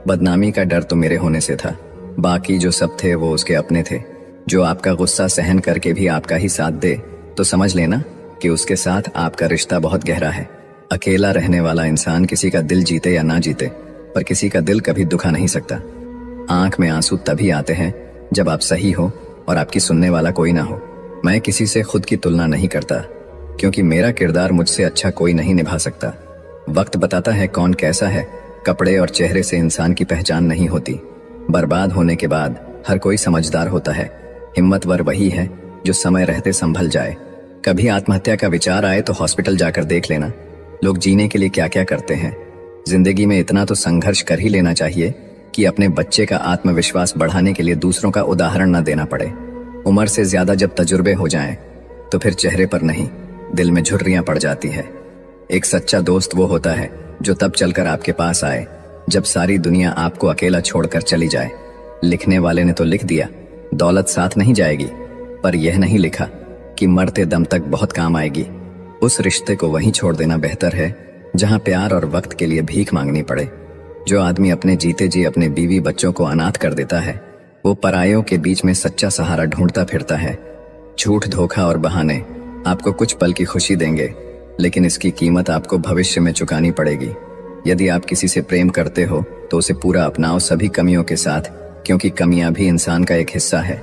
बदनामी का डर तो मेरे होने से था, बाकी जो सब थे वो उसके अपने थे। जो आपका गुस्सा सहन करके भी आपका ही साथ दे तो समझ लेना कि उसके साथ आपका रिश्ता बहुत गहरा है। अकेला रहने वाला इंसान किसी का दिल जीते या ना जीते, पर किसी का दिल कभी दुखा नहीं सकता। आंख में आंसू तभी आते हैं जब आप सही हो और आपकी सुनने वाला कोई ना हो। मैं किसी से खुद की तुलना नहीं करता, क्योंकि मेरा किरदार मुझसे अच्छा कोई नहीं निभा सकता। वक्त बताता है कौन कैसा है। कपड़े और चेहरे से इंसान की पहचान नहीं होती। बर्बाद होने के बाद हर कोई समझदार होता है। हिम्मतवर वही है जो समय रहते संभल जाए। कभी आत्महत्या का विचार आए तो हॉस्पिटल जाकर देख लेना। लोग जीने के लिए क्या क्या करते हैं। जिंदगी में इतना तो संघर्ष कर ही लेना चाहिए कि अपने बच्चे का आत्मविश्वास बढ़ाने के लिए दूसरों का उदाहरण न देना पड़े। उम्र से ज्यादा जब तजुर्बे हो जाएं, तो फिर चेहरे पर नहीं, दिल में झुर्रियां पड़ जाती है। एक सच्चा दोस्त वो होता है जो तब चलकर आपके पास आए जब सारी दुनिया आपको अकेला छोड़कर चली जाए। लिखने वाले ने तो लिख दिया, दौलत साथ नहीं जाएगी, पर यह नहीं लिखा कि मरते दम तक बहुत काम आएगी। उस रिश्ते को वहीं छोड़ देना बेहतर है जहां प्यार और वक्त के लिए भीख मांगनी पड़े। जो आदमी अपने जीते जी अपने बीवी बच्चों को अनाथ कर देता है, वो परायों के बीच में सच्चा सहारा ढूंढता फिरता है। झूठ, धोखा और बहाने आपको कुछ पल की खुशी देंगे, लेकिन इसकी कीमत आपको भविष्य में चुकानी पड़ेगी। यदि आप किसी से प्रेम करते हो तो उसे पूरा अपनाओ, सभी कमियों के साथ, क्योंकि कमियां भी इंसान का एक हिस्सा है।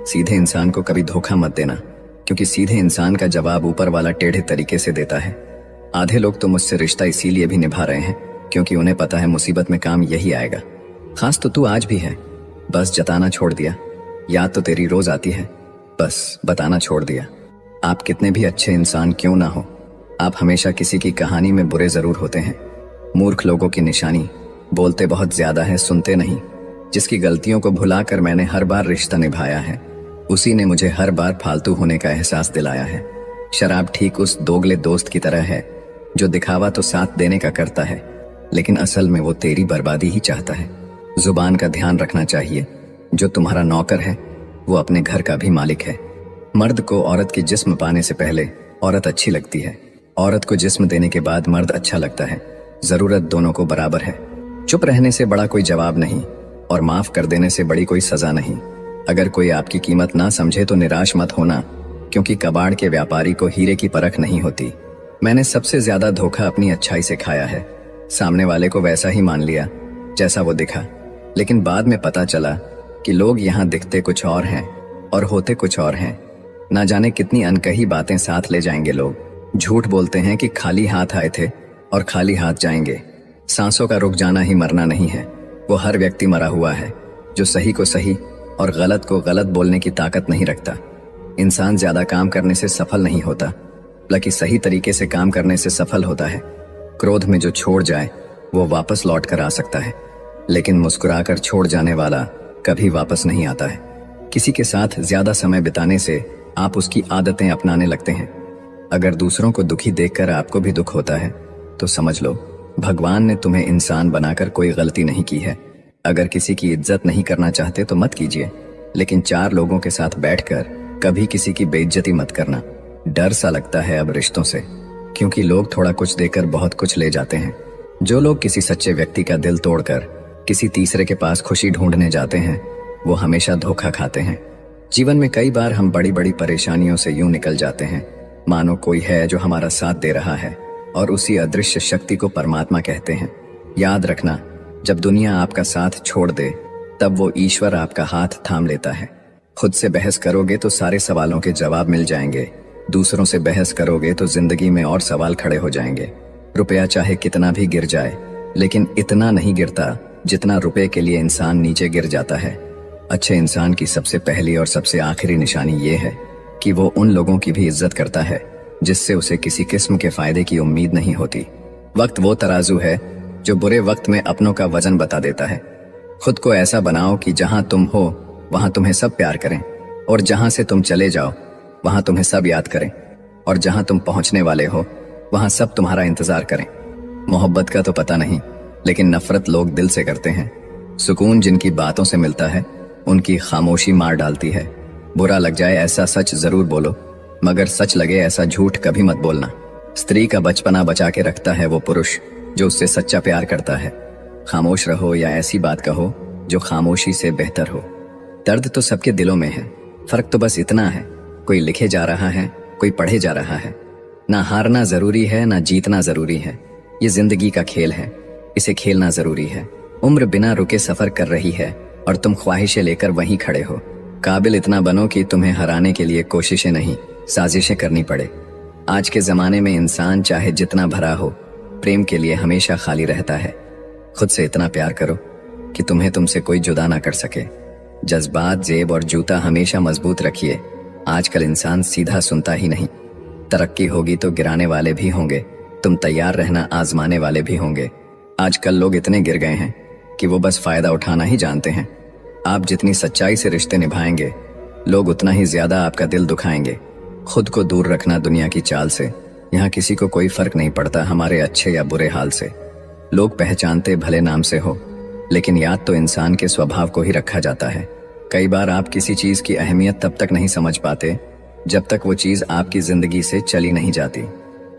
सीधे इंसान को कभी धोखा मत देना, क्योंकि सीधे इंसान का जवाब ऊपर वाला टेढ़े तरीके से देता है। आधे लोग तो मुझसे रिश्ता इसीलिए भी निभा रहे हैं क्योंकि उन्हें पता है मुसीबत में काम यही आएगा। खास तो तू आज भी है, बस जताना छोड़ दिया। याद तो तेरी रोज आती है, बस बताना छोड़ दिया। आप कितने भी अच्छे इंसान क्यों ना हो, आप हमेशा किसी की कहानी में बुरे जरूर होते हैं। मूर्ख लोगों की निशानी, बोलते बहुत ज्यादा है, सुनते नहीं। जिसकी गलतियों को भुलाकर मैंने हर बार रिश्ता निभाया है, उसी ने मुझे हर बार फालतू होने का एहसास दिलाया है। शराब ठीक उस दोगले दोस्त की तरह है जो दिखावा तो साथ देने का करता है, लेकिन असल में वो तेरी बर्बादी ही चाहता है। जुबान का ध्यान रखना चाहिए। जो तुम्हारा नौकर है वो अपने घर का भी मालिक है। मर्द को औरत की जिस्म पाने से पहले औरत अच्छी लगती है, औरत को जिस्म देने के बाद मर्द अच्छा लगता है। जरूरत दोनों को बराबर है। चुप रहने से बड़ा कोई जवाब नहीं, और माफ कर देने से बड़ी कोई सजा नहीं। अगर कोई आपकी कीमत ना समझे तो निराश मत होना, क्योंकि कबाड़ के व्यापारी को हीरे की परख नहीं होती। मैंने सबसे ज्यादा धोखा अपनी अच्छाई से खाया है। सामने वाले को वैसा ही मान लिया जैसा वो दिखा, लेकिन बाद में पता चला कि लोग यहाँ दिखते कुछ और हैं और होते कुछ और हैं। ना जाने कितनी अनकही बातें साथ ले जाएंगे लोग। झूठ बोलते हैं कि खाली हाथ आए थे और खाली हाथ जाएंगे। सांसों का रुक जाना ही मरना नहीं है। वो हर व्यक्ति मरा हुआ है जो सही को सही और गलत को गलत बोलने की ताकत नहीं रखता। इंसान ज्यादा काम करने से सफल नहीं होता, बल्कि सही तरीके से काम करने से सफल होता है। क्रोध में जो छोड़ जाए वो वापस लौट कर आ सकता है, लेकिन मुस्कुराकर छोड़ जाने वाला कभी वापस नहीं आता है। किसी के साथ ज्यादा समय बिताने से आप उसकी आदतें अपनाने लगते हैं। अगर दूसरों को दुखी देखकर आपको भी दुख होता है तो समझ लो भगवान ने तुम्हें इंसान बनाकर कोई गलती नहीं की है। अगर किसी की इज्जत नहीं करना चाहते तो मत कीजिए, लेकिन चार लोगों के साथ बैठकर कभी किसी की बेइज्जती मत करना। डर सा लगता है अब रिश्तों से, क्योंकि लोग थोड़ा कुछ देकर बहुत कुछ ले जाते हैं। जो लोग किसी सच्चे व्यक्ति का दिल तोड़कर किसी तीसरे के पास खुशी ढूंढने जाते हैं, वो हमेशा धोखा खाते हैं। जीवन में कई बार हम बड़ी बड़ी परेशानियों से यूं निकल जाते हैं मानो कोई है जो हमारा साथ दे रहा है, और उसी अदृश्य शक्ति को परमात्मा कहते हैं। याद रखना, जब दुनिया आपका साथ छोड़ दे तब वो ईश्वर आपका हाथ थाम लेता है। खुद से बहस करोगे तो सारे सवालों के जवाब मिल जाएंगे। दूसरों से बहस करोगे तो जिंदगी में और सवाल खड़े हो जाएंगे। रुपया चाहे कितना भी गिर जाए, लेकिन इतना नहीं गिरता जितना रुपए के लिए इंसान नीचे गिर जाता है। अच्छे इंसान की सबसे पहली और सबसे आखिरी निशानी ये है कि वो उन लोगों की भी इज्जत करता है जिससे उसे किसी किस्म के फायदे की उम्मीद नहीं होती। वक्त वो तराजू है जो बुरे वक्त में अपनों का वजन बता देता है। खुद को ऐसा बनाओ कि जहां तुम हो वहां तुम्हें सब प्यार करें, और जहां से तुम चले जाओ वहां तुम्हें सब याद करें, और जहां तुम पहुंचने वाले हो वहां सब तुम्हारा इंतजार करें। मोहब्बत का तो पता नहीं, लेकिन नफरत लोग दिल से करते हैं। सुकून जिनकी बातों से मिलता है उनकी खामोशी मार डालती है। बुरा लग जाए ऐसा सच जरूर बोलो, मगर सच लगे ऐसा झूठ कभी मत बोलना। स्त्री का बचपना बचा के रखता है वो पुरुष जो उससे सच्चा प्यार करता है। खामोश रहो या ऐसी बात कहो जो खामोशी से बेहतर हो। दर्द तो सबके दिलों में है, फर्क तो बस इतना है, कोई लिखे जा रहा है, कोई पढ़े जा रहा है। ना हारना जरूरी है ना जीतना जरूरी है। ये जिंदगी का खेल है, इसे खेलना जरूरी है। उम्र बिना रुके सफर कर रही है और तुम ख्वाहिशें लेकर वहीं खड़े हो। काबिल इतना बनो कि तुम्हें हराने के लिए कोशिशें नहीं, साजिशें करनी पड़े। आज के जमाने में इंसान चाहे जितना भरा हो, प्रेम के लिए हमेशा खाली रहता है। खुद से इतना प्यार करो कि तुम्हें तुमसे कोई जुदा ना कर सके। जज्बात, जेब और जूता हमेशा मजबूत रखिए। आजकल इंसान सीधा सुनता ही नहीं। तरक्की होगी तो गिराने वाले भी होंगे, तुम तैयार रहना, आजमाने वाले भी होंगे। आजकल लोग इतने गिर गए हैं कि वो बस फायदा उठाना ही जानते हैं। आप जितनी सच्चाई से रिश्ते निभाएंगे, लोग उतना ही ज्यादा आपका दिल दुखाएंगे। खुद को दूर रखना दुनिया की चाल से। यहाँ किसी को कोई फर्क नहीं पड़ता हमारे अच्छे या बुरे हाल से। लोग पहचानते भले नाम से हो, लेकिन याद तो इंसान के स्वभाव को ही रखा जाता है। कई बार आप किसी चीज की अहमियत तब तक नहीं समझ पाते जब तक वो चीज आपकी जिंदगी से चली नहीं जाती।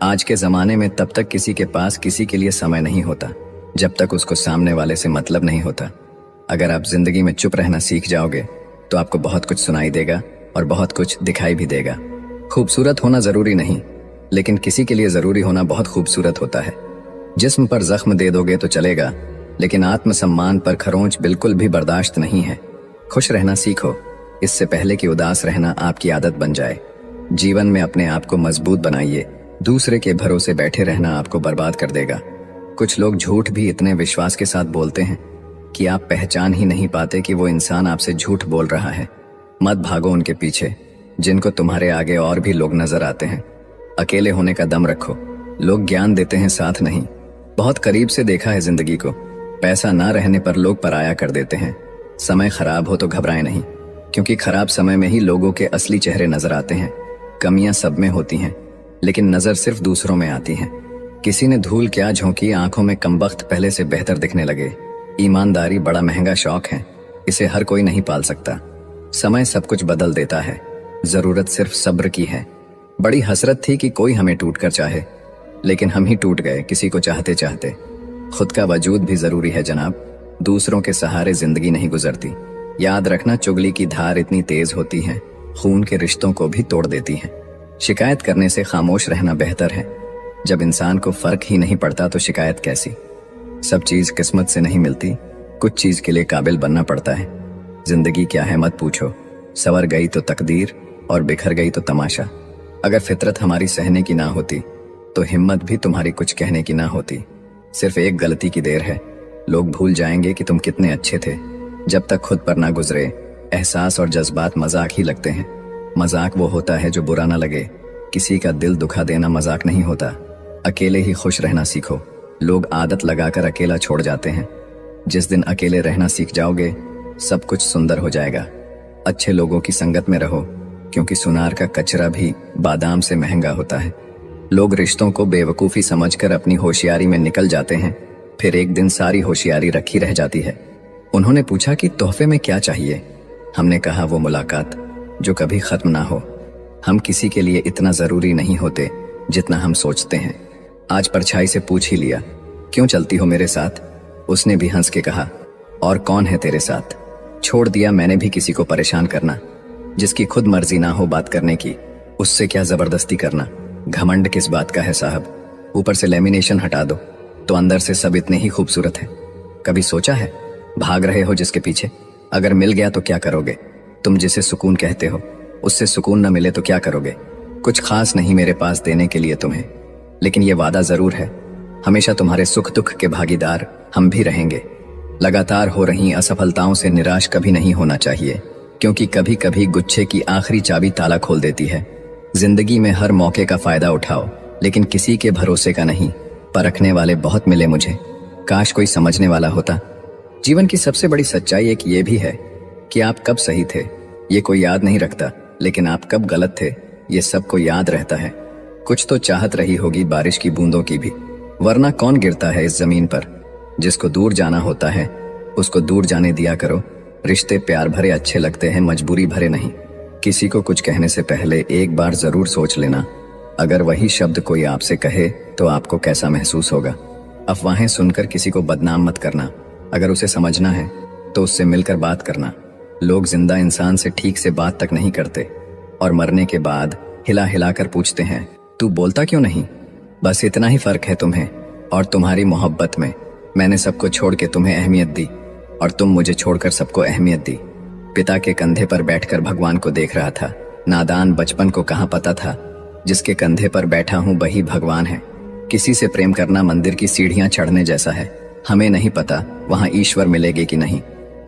आज के जमाने में तब तक किसी के पास किसी के लिए समय नहीं होता जब तक उसको सामने वाले से मतलब नहीं होता। अगर आप जिंदगी में चुप रहना सीख जाओगे तो आपको बहुत कुछ सुनाई देगा और बहुत कुछ दिखाई भी देगा। खूबसूरत होना जरूरी नहीं, लेकिन किसी के लिए जरूरी होना बहुत खूबसूरत होता है। जिस्म पर जख्म दे दोगे तो चलेगा, लेकिन आत्मसम्मान पर खरोंच बिल्कुल भी बर्दाश्त नहीं है। खुश रहना सीखो, इससे पहले कि उदास रहना आपकी आदत बन जाए। जीवन में अपने आप को मजबूत बनाइए, दूसरे के भरोसे बैठे रहना आपको बर्बाद कर देगा। कुछ लोग झूठ भी इतने विश्वास के साथ बोलते हैं कि आप पहचान ही नहीं पाते कि वो इंसान आपसे झूठ बोल रहा है। मत भागो उनके पीछे जिनको तुम्हारे आगे और भी लोग नजर आते हैं। अकेले होने का दम रखो, लोग ज्ञान देते हैं, साथ नहीं। बहुत करीब से देखा है जिंदगी को। पैसा ना रहने पर लोग पराया कर देते हैं। समय खराब हो तो घबराएं नहीं, क्योंकि खराब समय में ही लोगों के असली चेहरे नजर आते हैं। कमियां सब में होती हैं, लेकिन नजर सिर्फ दूसरों में आती हैं। किसी ने धूल क्या झोंकी, आंखों में कमबख्त पहले से बेहतर दिखने लगे। ईमानदारी बड़ा महंगा शौक है, इसे हर कोई नहीं पाल सकता। समय सब कुछ बदल देता है, जरूरत सिर्फ सब्र की है। बड़ी हसरत थी कि कोई हमें टूट कर चाहे, लेकिन हम ही टूट गए किसी को चाहते चाहते। खुद का वजूद भी जरूरी है जनाब, दूसरों के सहारे जिंदगी नहीं गुजरती। याद रखना, चुगली की धार इतनी तेज होती है, खून के रिश्तों को भी तोड़ देती है। शिकायत करने से खामोश रहना बेहतर है। जब इंसान को फर्क ही नहीं पड़ता तो शिकायत कैसी। सब चीज किस्मत से नहीं मिलती, कुछ चीज के लिए काबिल बनना पड़ता है। जिंदगी क्या है मत पूछो, सवर गई तो तकदीर और बिखर गई तो तमाशा। अगर फितरत हमारी सहने की ना होती तो हिम्मत भी तुम्हारी कुछ कहने की ना होती। सिर्फ एक गलती की देर है, लोग भूल जाएंगे कि तुम कितने अच्छे थे। जब तक खुद पर ना गुजरे, एहसास और जज्बात मजाक ही लगते हैं। मजाक वो होता है जो बुरा ना लगे। किसी का दिल दुखा देना मजाक नहीं होता। अकेले ही खुश रहना सीखो। लोग आदत लगाकर अकेला छोड़ जाते हैं। जिस दिन अकेले रहना सीख जाओगे, सब कुछ सुंदर हो जाएगा। अच्छे लोगों की संगत में रहो, क्योंकि सुनार का कचरा भी बादाम से महंगा होता है। लोग रिश्तों को बेवकूफ़ी समझकर अपनी होशियारी में निकल जाते हैं, फिर एक दिन सारी होशियारी रखी रह जाती है। उन्होंने पूछा कि तोहफे में क्या चाहिए। हमने कहा वो मुलाकात जो कभी खत्म ना हो। हम किसी के लिए इतना जरूरी नहीं होते जितना हम सोचते हैं। आज परछाई से पूछ ही लिया, क्यों चलती हो मेरे साथ? उसने भी हंस के कहा, और कौन है तेरे साथ? छोड़ दिया मैंने भी किसी को परेशान करना। जिसकी खुद मर्जी ना हो बात करने की, उससे क्या जबरदस्ती करना। घमंड किस बात का है साहब? ऊपर से लेमिनेशन हटा दो तो अंदर से सब इतने ही खूबसूरत है। कभी सोचा है भाग रहे हो जिसके पीछे, अगर मिल गया तो क्या करोगे? तुम जिसे सुकून कहते हो, उससे सुकून न मिले तो क्या करोगे? कुछ खास नहीं मेरे पास देने के लिए तुम्हें, लेकिन ये वादा जरूर है, हमेशा तुम्हारे सुख दुख के भागीदार हम भी रहेंगे। लगातार हो रही असफलताओं से निराश कभी नहीं होना चाहिए, क्योंकि कभी कभी गुच्छे की आखिरी चाबी ताला खोल देती है। जिंदगी में हर मौके का फायदा उठाओ, लेकिन किसी के भरोसे का नहीं। परखने वाले बहुत मिले मुझे, काश कोई समझने वाला होता। जीवन की सबसे बड़ी सच्चाई एक ये भी है कि आप कब सही थे ये कोई याद नहीं रखता, लेकिन आप कब गलत थे ये सबको याद रहता है। कुछ तो चाहत रही होगी बारिश की बूंदों की भी, वरना कौन गिरता है इस जमीन पर। जिसको दूर जाना होता है उसको दूर जाने दिया करो। रिश्ते प्यार भरे अच्छे लगते हैं, मजबूरी भरे नहीं। किसी को कुछ कहने से पहले एक बार जरूर सोच लेना, अगर वही शब्द कोई आपसे कहे तो आपको कैसा महसूस होगा। अफवाहें सुनकर किसी को बदनाम मत करना, अगर उसे समझना है तो उससे मिलकर बात करना। लोग जिंदा इंसान से ठीक से बात तक नहीं करते और मरने के बाद हिला हिला कर पूछते हैं तू बोलता क्यों नहीं? बस इतना ही फर्क है तुम्हें और तुम्हारी मोहब्बत में। मैंने सबको छोड़ के तुम्हें अहमियत दी और तुम मुझे छोड़कर सबको अहमियत दी। पिता के कंधे पर बैठकर भगवान को देख रहा था। नादान बचपन को कहाँ पता था, जिसके कंधे पर बैठा हूँ वही भगवान है। किसी से प्रेम करना मंदिर की सीढ़ियां चढ़ने जैसा है। हमें नहीं पता वहां ईश्वर मिलेगी कि नहीं,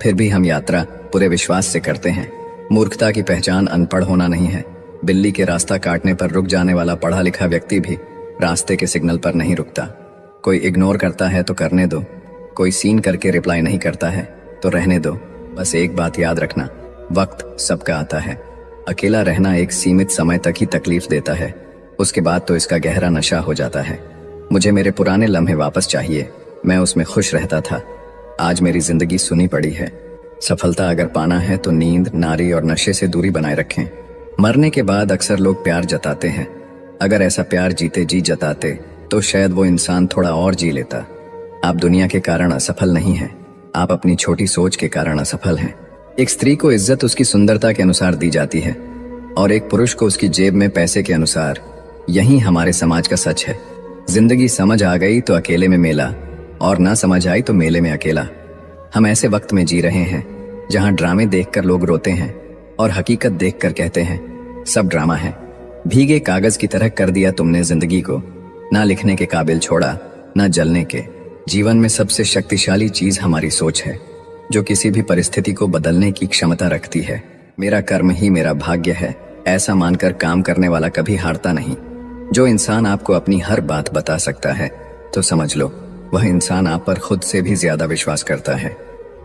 फिर भी हम यात्रा पूरे विश्वास से करते हैं। मूर्खता की पहचान अनपढ़ होना नहीं है। बिल्ली के रास्ता काटने पर रुक जाने वाला पढ़ा लिखा व्यक्ति भी रास्ते के सिग्नल पर नहीं रुकता। कोई इग्नोर करता है तो करने दो, कोई सीन करके रिप्लाई नहीं करता है तो रहने दो। बस एक बात याद रखना, वक्त सबका आता है। अकेला रहना एक सीमित समय तक ही तकलीफ देता है, उसके बाद तो इसका गहरा नशा हो जाता है। मुझे मेरे पुराने लम्हे वापस चाहिए, मैं उसमें खुश रहता था। आज मेरी जिंदगी सुनी पड़ी है। सफलता अगर पाना है तो नींद, नारी और नशे से दूरी बनाए रखें। मरने के बाद अक्सर लोग प्यार जताते हैं। अगर ऐसा प्यार जीते जी जताते तो शायद वो इंसान थोड़ा और जी लेता। आप दुनिया के कारण असफल नहीं हैं, आप अपनी छोटी सोच के कारण असफल हैं। एक स्त्री को इज्जत उसकी सुंदरता के अनुसार दी जाती है और एक पुरुष को उसकी जेब में पैसे के अनुसार। यही हमारे समाज का सच है। जिंदगी समझ आ गई तो अकेले में मेला, और ना समझ आई तो मेले में अकेला। हम ऐसे वक्त में जी रहे हैं जहां ड्रामे देखकर लोग रोते हैं और हकीकत देखकर कहते हैं सब ड्रामा है। भीगे कागज की तरह कर दिया तुमने जिंदगी को, ना लिखने के काबिल छोड़ा ना जलने के। जीवन में सबसे शक्तिशाली चीज हमारी सोच है, जो किसी भी परिस्थिति को बदलने की क्षमता रखती है। मेरा कर्म ही मेरा भाग्य है, ऐसा मानकर काम करने वाला कभी हारता नहीं। जो इंसान आपको अपनी हर बात बता सकता है तो समझ लो वह इंसान आप पर खुद से भी ज्यादा विश्वास करता है।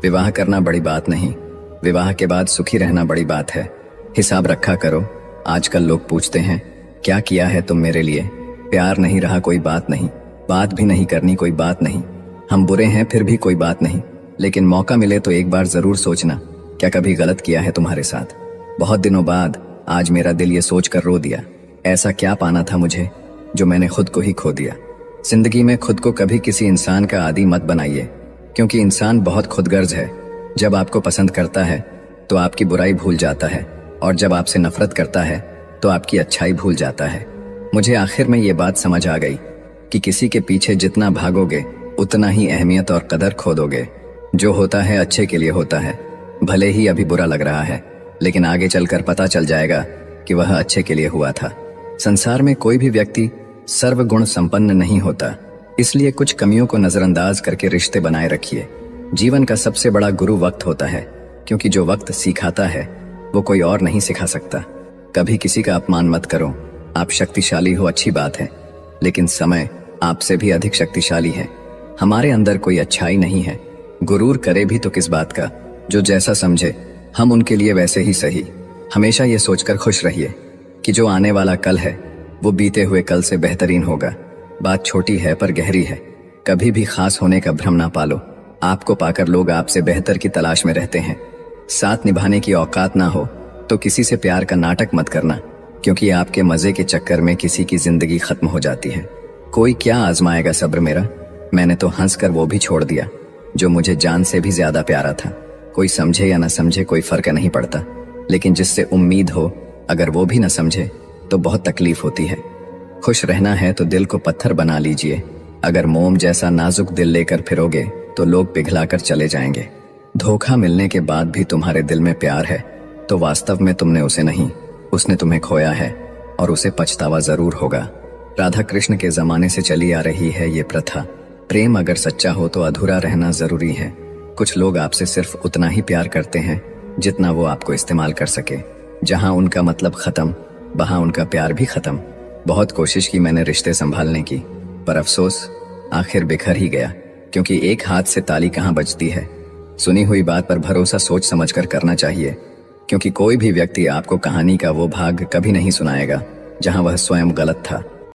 विवाह करना बड़ी बात नहीं, विवाह के बाद सुखी रहना बड़ी बात है। हिसाब रखा करो। आजकल लोग पूछते हैं क्या किया है तुम मेरे लिए? प्यार नहीं रहा कोई बात नहीं, बात भी नहीं करनी कोई बात नहीं। हम बुरे हैं फिर भी कोई बात नहीं, लेकिन मौका मिले तो एक बार जरूर सोचना क्या कभी गलत किया है तुम्हारे साथ। बहुत दिनों बाद आज मेरा दिल ये सोच कर रो दिया, ऐसा क्या पाना था मुझे जो मैंने खुद को ही खो दिया। जिंदगी में खुद को कभी किसी इंसान का आदी मत बनाइए, क्योंकि इंसान बहुत खुदगर्ज है। जब आपको पसंद करता है तो आपकी बुराई भूल जाता है, और जब आपसे नफरत करता है तो आपकी अच्छाई भूल जाता है। मुझे आखिर में ये बात समझ आ गई कि किसी के पीछे जितना भागोगे उतना ही अहमियत और कदर खो दोगे। जो होता है अच्छे के लिए होता है, भले ही अभी बुरा लग रहा है, लेकिन आगे चलकर पता चल जाएगा कि वह अच्छे के लिए हुआ था। संसार में कोई भी व्यक्ति सर्वगुण संपन्न नहीं होता, इसलिए कुछ कमियों को नजरअंदाज करके रिश्ते बनाए रखिए। जीवन का सबसे बड़ा गुरु वक्त होता है, क्योंकि जो वक्त सिखाता है वो कोई और नहीं सिखा सकता। कभी किसी का अपमान मत करो। आप शक्तिशाली हो अच्छी बात है, लेकिन समय आपसे भी अधिक शक्तिशाली है। हमारे अंदर कोई अच्छाई नहीं है। गुरूर करे भी तो किस बात का, जो जैसा समझे हम उनके लिए वैसे ही सही। हमेशा ये सोचकर खुश रहिए कि जो आने वाला कल है वो बीते हुए कल से बेहतरीन होगा। बात छोटी है पर गहरी है। कभी भी खास होने का भ्रम ना पालो। आपको पाकर लोग आपसे बेहतर की तलाश में रहते हैं। साथ निभाने की औकात ना हो तो किसी से प्यार का नाटक मत करना, क्योंकि आपके मजे के चक्कर में किसी की जिंदगी खत्म हो जाती है। कोई क्या आजमाएगा सब्र मेरा? मैंने तो हंसकर वो भी छोड़ दिया जो मुझे जान से भी ज्यादा प्यारा था। कोई समझे या ना समझे कोई फर्क नहीं पड़ता, लेकिन जिससे उम्मीद हो अगर वो भी ना समझे तो बहुत तकलीफ होती है। खुश रहना है तो दिल को पत्थर बना लीजिए। अगर मोम जैसा नाजुक दिल लेकर फिरोगे तो लोग पिघला कर चले जाएंगे। धोखा मिलने के बाद भी तुम्हारे दिल में प्यार है तो वास्तव में तुमने उसे नहीं, उसने तुम्हें खोया है और उसे पछतावा जरूर होगा। राधा कृष्ण के जमाने से चली आ रही है ये प्रथा। प्रेम अगर सच्चा हो तो अधूरा रहना जरूरी है। कुछ लोग आपसे सिर्फ उतना ही प्यार करते हैं जितना वो आपको इस्तेमाल कर सके। जहां उनका मतलब खत्म वहां उनका प्यार भी खत्म। बहुत कोशिश की मैंने रिश्ते संभालने की, पर अफसोस आखिर बिखर ही गया, क्योंकि एक हाथ से ताली कहाँ बजती है। सुनी हुई बात पर भरोसा सोच समझकर करना चाहिए, क्योंकि कोई भी व्यक्ति आपको कहानी का वो भाग कभी नहीं सुनाएगा जहां वह स्वयं गलत था।